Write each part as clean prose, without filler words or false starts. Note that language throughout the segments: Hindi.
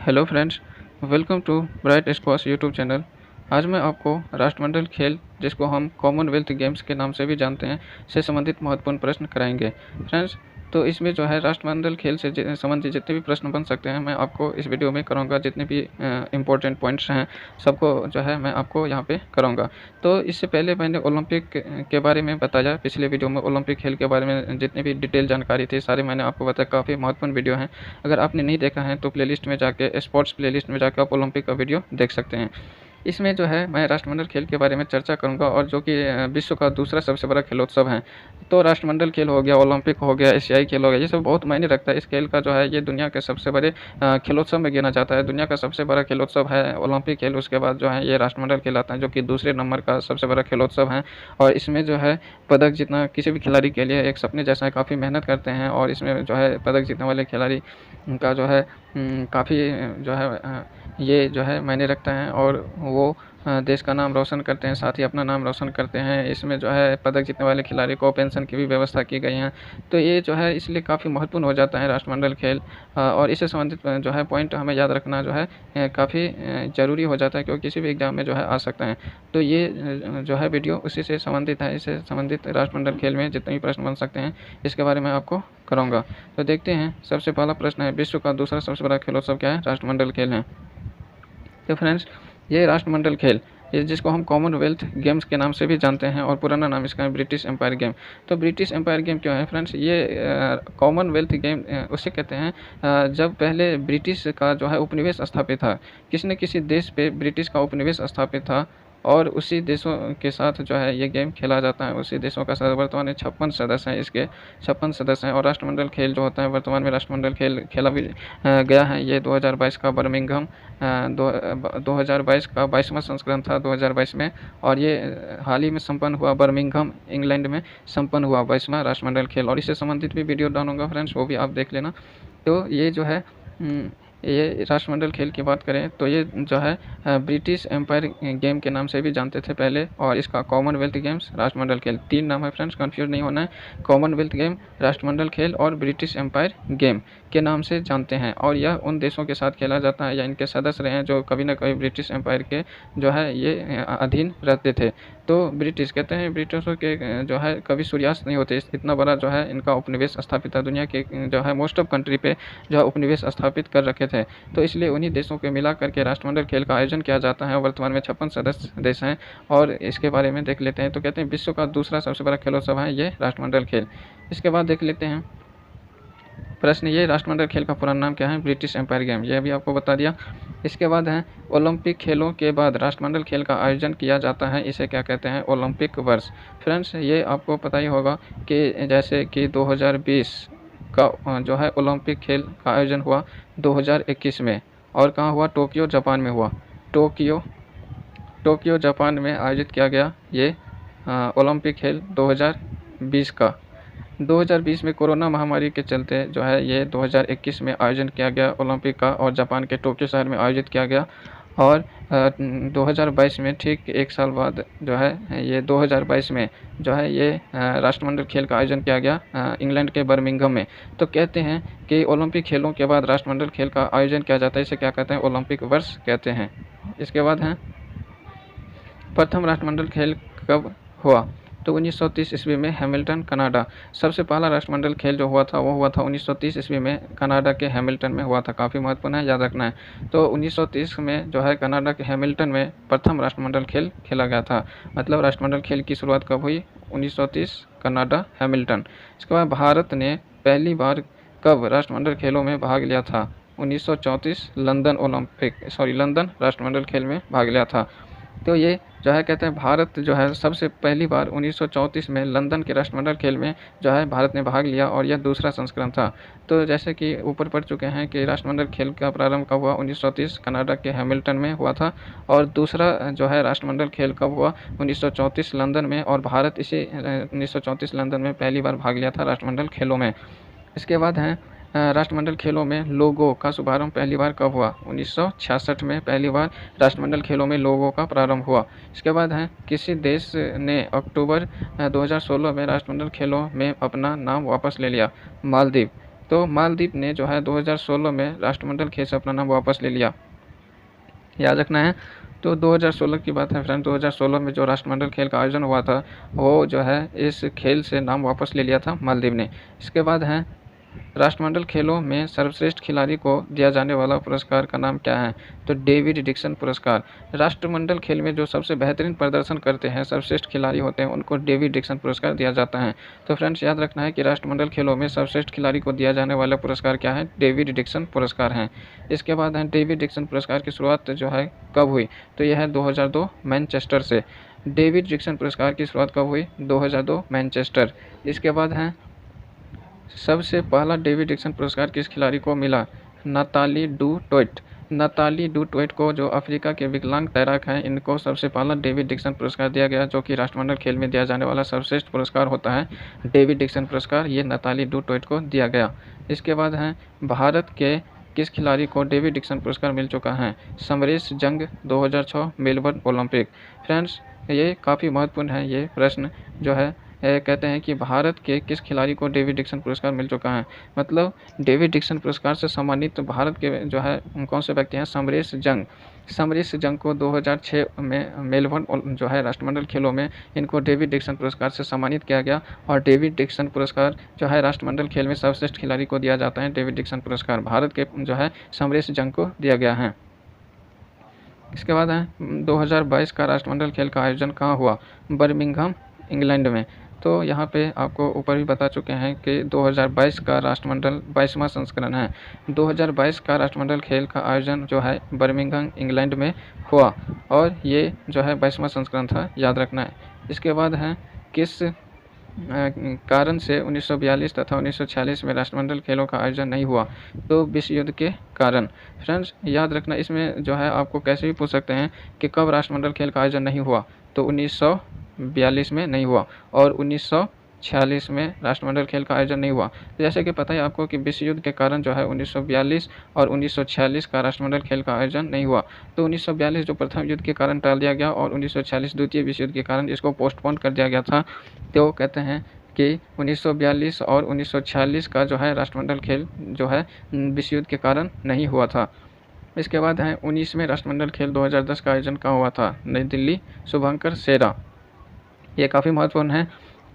Hello friends, welcome to Bright Squash YouTube channel. आज मैं आपको राष्ट्रमंडल खेल, जिसको हम कॉमनवेल्थ गेम्स के नाम से भी जानते हैं, से संबंधित महत्वपूर्ण प्रश्न कराएंगे। फ्रेंड्स, तो इसमें जो है राष्ट्रमंडल खेल से संबंधित जितने भी प्रश्न बन सकते हैं, मैं आपको इस वीडियो में कराऊंगा। जितने भी इम्पोर्टेंट पॉइंट्स हैं, सबको जो है मैं आपको यहाँ पे कराऊंगा। तो इससे पहले मैंने ओलंपिक के बारे में बताया। पिछले वीडियो में ओलंपिक खेल के बारे में जितनी भी डिटेल जानकारी थी, सारी मैंने आपको बताया। काफ़ी महत्वपूर्ण वीडियो है। अगर आपने नहीं देखा है तो प्लेलिस्ट में जाके, स्पोर्ट्स प्लेलिस्ट में जाकर आप ओलंपिक का वीडियो देख सकते हैं। इसमें जो है मैं राष्ट्रमंडल खेल के बारे में चर्चा करूंगा, और जो कि विश्व का दूसरा सबसे बड़ा खेलोत्सव है। तो राष्ट्रमंडल खेल हो गया, ओलंपिक हो गया, एशियाई खेल हो गया, ये सब बहुत मायने रखता है। इस खेल का जो है ये दुनिया के सबसे बड़े खेलोत्सव में गिना जाता है। दुनिया का सबसे बड़ा खेलोत्सव है ओलंपिक खेल। उसके बाद जो है ये राष्ट्रमंडल खेल आता है, जो कि दूसरे नंबर का सबसे बड़ा खेलोत्सव है। और इसमें जो है पदक जीतना किसी भी खिलाड़ी के लिए एक सपने जैसा है। काफ़ी मेहनत करते हैं, और इसमें जो है पदक जीतने वाले खिलाड़ी का जो है काफ़ी जो है ये जो है मायने रखता है, और वो देश का नाम रोशन करते हैं, साथ ही अपना नाम रोशन करते हैं। इसमें जो है पदक जीतने वाले खिलाड़ी को पेंशन की भी व्यवस्था की गई है। तो ये जो है इसलिए काफ़ी महत्वपूर्ण हो जाता है राष्ट्रमंडल खेल। और इससे संबंधित जो है पॉइंट हमें याद रखना जो है काफ़ी ज़रूरी हो जाता है, क्योंकि किसी भी एग्जाम में जो है आ सकता है। तो ये जो है वीडियो उसी से संबंधित है। इससे संबंधित राष्ट्रमंडल खेल में जितने भी प्रश्न बन सकते हैं, इसके बारे में आपको कराऊंगा। तो देखते हैं, सबसे पहला प्रश्न है, विश्व का दूसरा सबसे बड़ा खेलोत्सव क्या है? राष्ट्रमंडल खेल है। तो फ्रेंड्स, ये राष्ट्रमंडल खेल, ये जिसको हम कॉमनवेल्थ गेम्स के नाम से भी जानते हैं, और पुराना नाम इसका है ब्रिटिश एम्पायर गेम। तो ब्रिटिश एम्पायर गेम क्यों है फ्रेंड्स? ये कॉमनवेल्थ गेम उसे कहते हैं जब पहले ब्रिटिश का जो है उपनिवेश स्थापित था। किसी न किसी देश पे ब्रिटिश का उपनिवेश स्थापित था, और उसी देशों के साथ जो है ये गेम खेला जाता है। उसी देशों का वर्तमान में 56 सदस्य हैं। इसके 56 सदस्य हैं। और राष्ट्रमंडल खेल जो होता है, वर्तमान में राष्ट्रमंडल खेल खेला भी गया है। ये 2022 का बर्मिंघम 2022 का 22वां संस्करण था 2022 में। और ये हाल ही में संपन्न हुआ, बर्मिंघम इंग्लैंड में संपन्न हुआ 22वां राष्ट्रमंडल खेल। और इससे संबंधित भी वीडियो डालूंगा फ्रेंड्स, वो भी आप देख लेना। तो ये जो है ये राष्ट्रमंडल खेल की बात करें तो ये जो है ब्रिटिश एम्पायर गेम के नाम से भी जानते थे पहले। और इसका कॉमनवेल्थ गेम्स, राष्ट्रमंडल खेल, 3 नाम है फ्रेंड्स, कंफ्यूज नहीं होना है। कॉमनवेल्थ गेम, राष्ट्रमंडल खेल और ब्रिटिश एम्पायर गेम के नाम से जानते हैं। और यह उन देशों के साथ खेला जाता है या इनके सदस्य रहे हैं जो कभी न कभी ब्रिटिश एम्पायर के जो है ये अधीन रहते थे। तो ब्रिटिश कहते हैं, ब्रिटिशों के जो है कभी सूर्यास्त नहीं होते। इतना बड़ा जो है इनका उपनिवेश स्थापित है। दुनिया के जो है मोस्ट ऑफ कंट्री पे जो है उपनिवेश स्थापित कर रखे थे। तो इसलिए उन्हीं देशों के मिला करके राष्ट्रमंडल खेल का आयोजन किया जाता है। वर्तमान में 56 सदस्य देश हैं, और इसके बारे में देख लेते हैं। तो कहते हैं विश्व का दूसरा सबसे बड़ा खेलोत्सव है ये राष्ट्रमंडल खेल। इसके बाद देख लेते हैं प्रश्न, ये राष्ट्रमंडल खेल का पूरा नाम क्या है? ब्रिटिश एम्पायर गेम, ये भी आपको बता दिया। इसके बाद है, ओलंपिक खेलों के बाद राष्ट्रमंडल खेल का आयोजन किया जाता है, इसे क्या कहते हैं? ओलंपिक वर्ष। फ्रेंड्स, ये आपको पता ही होगा कि जैसे कि 2020 का जो है ओलंपिक खेल का आयोजन हुआ 2021 में। और कहाँ हुआ? टोक्यो, जापान में हुआ। टोक्यो जापान में आयोजित किया गया ये ओलंपिक खेल 2020 का। 2020 में कोरोना महामारी के चलते जो है ये 2021 में आयोजन किया गया ओलंपिक का, और जापान के टोक्यो शहर में आयोजित किया गया। और 2022 में ठीक 1 साल बाद जो है ये 2022 में जो है ये राष्ट्रमंडल खेल का आयोजन किया गया इंग्लैंड के बर्मिंघम में। तो कहते हैं कि ओलंपिक खेलों के बाद राष्ट्रमंडल खेल का आयोजन किया जाता है, इसे क्या कहते हैं? ओलंपिक वर्ष कहते हैं। इसके बाद है, प्रथम राष्ट्रमंडल खेल कब हुआ? तो 1930 ईस्वी में हैमिल्टन, कनाडा। सबसे पहला राष्ट्रमंडल खेल जो हुआ था वो हुआ था 1930 ईस्वी में, कनाडा के हैमिल्टन में हुआ था। काफ़ी महत्वपूर्ण है, याद रखना है। तो 1930 में जो है कनाडा के हैमिल्टन में प्रथम राष्ट्रमंडल खेल खेला गया था। मतलब राष्ट्रमंडल खेल की शुरुआत कब हुई? 1930, कनाडा, हैमिल्टन। इसके बाद भारत ने पहली बार कब राष्ट्रमंडल खेलों में भाग लिया था? 1934 लंदन राष्ट्रमंडल खेल में भाग लिया था। तो ये जो है कहते हैं भारत जो है सबसे पहली बार 1934 में लंदन के राष्ट्रमंडल खेल में जो है भारत ने भाग लिया, और यह दूसरा संस्करण था। तो जैसे कि ऊपर पढ़ चुके हैं कि राष्ट्रमंडल खेल का प्रारंभ कब हुआ? 1930 कनाडा के हैमिल्टन में हुआ था। और दूसरा जो है राष्ट्रमंडल खेल कब हुआ? 1934 लंदन में। और भारत इसी 1934 लंदन में पहली बार भाग लिया था राष्ट्रमंडल खेलों में। इसके बाद है, राष्ट्रमंडल खेलों में लोगो का शुभारंभ पहली बार कब हुआ? 1966 में पहली बार राष्ट्रमंडल खेलों में लोगो का प्रारंभ हुआ। इसके बाद है, किसी देश ने अक्टूबर 2016 में राष्ट्रमंडल खेलों में अपना नाम वापस ले लिया? मालदीव। तो मालदीव ने जो है 2016 में राष्ट्रमंडल खेल से अपना नाम वापस ले लिया, याद रखना है। तो 2016 की बात है फ्रेंड, 2016 में जो राष्ट्रमंडल खेल का आयोजन हुआ था वो जो है इस खेल से नाम वापस ले लिया था मालदीव ने। इसके बाद है राष्ट्रमंडल खेलों में सर्वश्रेष्ठ खिलाड़ी को दिया जाने वाला पुरस्कार का नाम क्या है? तो डेविड डिक्सन पुरस्कार। राष्ट्रमंडल खेल में जो सबसे बेहतरीन प्रदर्शन करते हैं, सर्वश्रेष्ठ खिलाड़ी होते हैं, उनको डेविड डिक्सन पुरस्कार दिया जाता है। तो फ्रेंड्स याद रखना है कि राष्ट्रमंडल खेलों में सर्वश्रेष्ठ खिलाड़ी को दिया जाने वाला पुरस्कार क्या है? डेविड डिक्सन पुरस्कार है। इसके बाद है डेविड डिक्सन पुरस्कार की शुरुआत जो है कब हुई? तो यह है 2002 मैनचेस्टर से। डेविड डिक्सन पुरस्कार की शुरुआत कब हुई? 2002 मैनचेस्टर। इसके बाद है सबसे पहला डेविड डिक्सन पुरस्कार किस खिलाड़ी को मिला? Natalie du Toit. Natalie du Toit को, जो अफ्रीका के विकलांग तैराक हैं, इनको सबसे पहला डेविड डिक्सन पुरस्कार दिया गया, जो कि राष्ट्रमंडल खेल में दिया जाने वाला सर्वश्रेष्ठ पुरस्कार होता है डेविड डिक्सन पुरस्कार। ये नताली डू टोइट को दिया गया। इसके बाद है भारत के किस खिलाड़ी को डेविड डिक्सन पुरस्कार मिल चुका है? समरेश जंग 2006 मेलबर्न ओलंपिक। फ्रेंड्स ये काफ़ी महत्वपूर्ण है ये प्रश्न जो है। कहते हैं कि भारत के किस खिलाड़ी को डेविड डिक्सन पुरस्कार मिल चुका है? मतलब डेविड डिक्सन पुरस्कार से सम्मानित भारत के जो है कौन से व्यक्ति हैं? समरेश जंग। समरेश जंग को 2006 में मेलबर्न जो है राष्ट्रमंडल खेलों में इनको डेविड डिक्सन पुरस्कार से सम्मानित किया गया। और डेविड डिक्सन पुरस्कार जो है राष्ट्रमंडल खेल में सर्वश्रेष्ठ खिलाड़ी को दिया जाता है। डेविड डिक्सन पुरस्कार भारत के जो है समरेश जंग को दिया गया है। इसके बाद है 2022 का राष्ट्रमंडल खेल का आयोजन कहाँ हुआ? बर्मिंघम इंग्लैंड में। तो यहाँ पे आपको ऊपर भी बता चुके हैं कि 2022 का राष्ट्रमंडल 22वां संस्करण है। 2022 का राष्ट्रमंडल खेल का आयोजन जो है बर्मिंघम इंग्लैंड में हुआ और ये जो है 22वां संस्करण था, याद रखना है। इसके बाद है किस कारण से 1942 तथा 1946 में राष्ट्रमंडल खेलों का आयोजन नहीं हुआ? तो विश्व युद्ध के कारण। फ्रेंड्स याद रखना, इसमें जो है आपको कैसे भी पूछ सकते हैं कि कब राष्ट्रमंडल खेल का आयोजन नहीं हुआ। तो 1942 में नहीं हुआ और 1946 में राष्ट्रमंडल खेल का आयोजन नहीं हुआ। तो जैसे कि पता है आपको कि विश्व युद्ध के कारण जो है 1942 और 1946 का राष्ट्रमंडल खेल का आयोजन नहीं हुआ। तो 1942 जो प्रथम युद्ध के कारण टाल दिया गया और 1946 द्वितीय विश्व युद्ध के कारण इसको पोस्टपोन कर दिया गया था। तो कहते हैं कि 1942 और 1946 का जो है राष्ट्रमंडल खेल जो है विश्व युद्ध के कारण नहीं हुआ था। इसके बाद है 19वें राष्ट्रमंडल खेल 2010 का आयोजन कहाँ हुआ था? नई दिल्ली, शुभंकर सेरा। ये काफ़ी महत्वपूर्ण है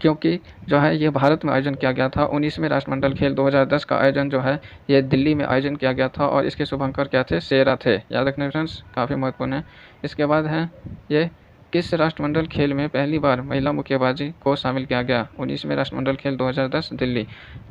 क्योंकि जो है ये भारत में आयोजन किया गया था। 19वें राष्ट्रमंडल खेल 2010 का आयोजन जो है ये दिल्ली में आयोजन किया गया था और इसके शुभंकर क्या थे? सेरा थे, याद रखना फ्रेंड्स, काफ़ी महत्वपूर्ण है। इसके बाद है ये किस राष्ट्रमंडल खेल में पहली बार महिला मुक्केबाजी को शामिल किया गया? 19वें राष्ट्रमंडल खेल 2010 दिल्ली।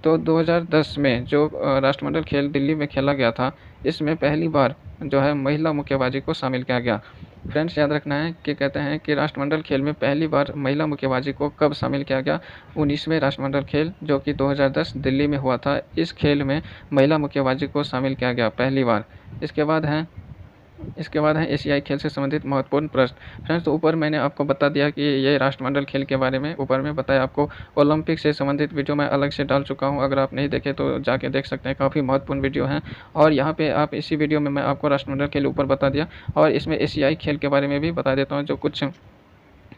तो 2010 में जो राष्ट्रमंडल खेल दिल्ली में खेला गया था, इसमें पहली बार जो है महिला मुक्केबाजी को शामिल किया गया। फ्रेंड्स याद रखना है कि कहते हैं कि राष्ट्रमंडल खेल में पहली बार महिला मुक्केबाजी को कब शामिल किया गया? 19वें राष्ट्रमंडल खेल जो कि 2010 दिल्ली में हुआ था, इस खेल में महिला मुक्केबाजी को शामिल किया गया पहली बार। इसके बाद है एशियाई खेल से संबंधित महत्वपूर्ण प्रश्न। फ्रेंड्स तो ऊपर मैंने आपको बता दिया कि ये राष्ट्रमंडल खेल के बारे में ऊपर में बताया आपको। ओलंपिक से संबंधित वीडियो मैं अलग से डाल चुका हूँ, अगर आप नहीं देखे तो जाके देख सकते हैं, काफ़ी महत्वपूर्ण वीडियो है। और यहाँ पे आप इसी वीडियो में मैं आपको राष्ट्रमंडल खेल ऊपर बता दिया और इसमें एशियाई खेल के बारे में भी बता देता हूँ, जो कुछ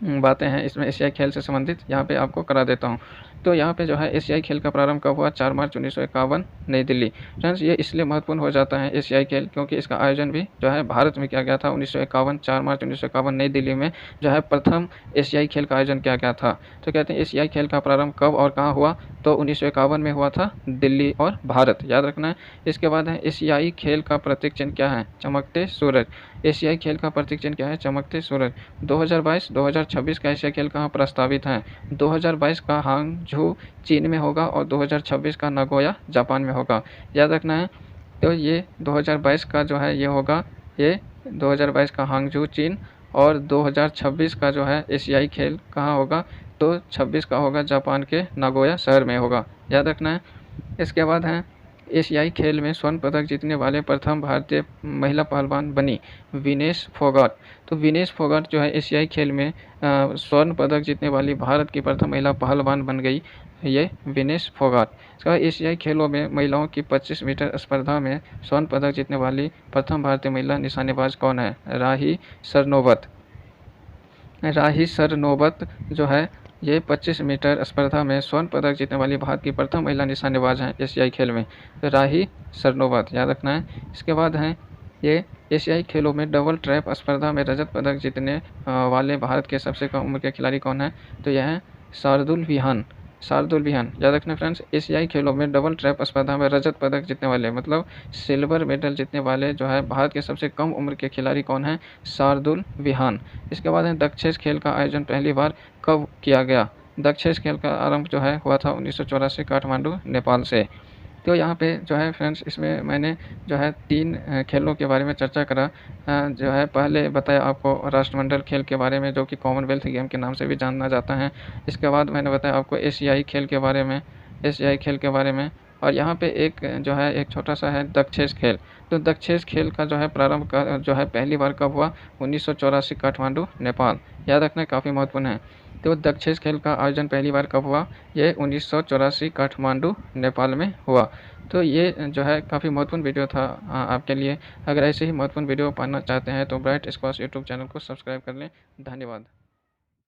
बातें हैं इसमें एशियाई खेल से संबंधित यहाँ पे आपको करा देता हूँ। तो यहाँ पे जो है एशियाई खेल का प्रारंभ कब हुआ? 4 मार्च 1951 नई दिल्ली। फ्रेंड्स ये इसलिए महत्वपूर्ण हो जाता है एशियाई खेल क्योंकि इसका आयोजन भी जो है भारत में किया गया था। 1951 4 मार्च 1951 नई दिल्ली में जो है प्रथम एशियाई खेल का आयोजन किया गया था। तो कहते हैं एशियाई खेल का प्रारंभ कब और कहाँ हुआ? तो 1951 में हुआ था, दिल्ली और भारत, याद रखना है। इसके बाद है एशियाई खेल का प्रतीक चिन्ह क्या है? चमकते सूरज। एशियाई खेल का प्रतीक चिन्ह क्या है? चमकते सूरज। 2022-2026 का एशियाई खेल कहाँ प्रस्तावित है? 2022 का हांगझू चीन में होगा और 2026 का नागोया जापान में होगा, याद रखना है। तो ये 2022 का जो है ये होगा, ये 2022 का हांगझू चीन और 2026 का जो है एशियाई खेल कहाँ होगा? तो 26 का होगा जापान के नागोया शहर में होगा, याद रखना है। इसके बाद है एशियाई खेल में स्वर्ण पदक जीतने वाले प्रथम भारतीय महिला पहलवान बनी विनेश फोगाट। तो विनेश फोगाट जो है एशियाई खेल में स्वर्ण पदक जीतने वाली भारत की प्रथम महिला पहलवान बन गई, ये विनेश फोगाट। इसका एशियाई खेलों में महिलाओं की 25 मीटर स्पर्धा में स्वर्ण पदक जीतने वाली प्रथम भारतीय महिला निशानेबाज कौन है? राही सरनोबत। राही सरनोबत जो है ये 25 मीटर स्पर्धा में स्वर्ण पदक जीतने वाली भारत की प्रथम महिला निशानेबाज हैं एशियाई खेल में, तो राही सरनोबत याद रखना है। इसके बाद हैं ये एशियाई खेलों में डबल ट्रैप स्पर्धा में रजत पदक जीतने वाले भारत के सबसे कम उम्र के खिलाड़ी कौन हैं, तो यह हैं शार्दुल विहान याद रखना फ्रेंड्स। एशियाई खेलों में डबल ट्रैप स्पर्धा में रजत पदक जीतने वाले मतलब सिल्वर मेडल जीतने वाले जो है भारत के सबसे कम उम्र के खिलाड़ी कौन हैं, शार्दुल विहान। इसके बाद है दक्षेश खेल का आयोजन पहली बार कब किया गया, दक्षेश खेल का आरंभ जो है हुआ था 1984 काठमांडू नेपाल से। तो यहाँ पे जो है फ्रेंड्स इसमें मैंने जो है 3 खेलों के बारे में चर्चा करा। जो है पहले बताया आपको राष्ट्रमंडल खेल के बारे में जो कि कॉमनवेल्थ गेम के नाम से भी जाना जाता है। इसके बाद मैंने बताया आपको एशियाई खेल के बारे में और यहाँ पे एक जो है एक छोटा-सा है दक्षेश खेल। तो दक्षेश खेल का जो है प्रारंभ का जो है पहली बार कब हुआ, 1984 काठमांडू नेपाल। याद रखना काफ़ी महत्वपूर्ण है। तो दक्षेश खेल का आयोजन पहली बार कब हुआ, ये 1984 काठमांडू नेपाल में हुआ। तो ये जो है काफ़ी महत्वपूर्ण वीडियो था आपके लिए। अगर ऐसे ही महत्वपूर्ण वीडियो पाना चाहते हैं तो ब्राइट स्क्वैश यूट्यूब चैनल को सब्सक्राइब कर लें। धन्यवाद।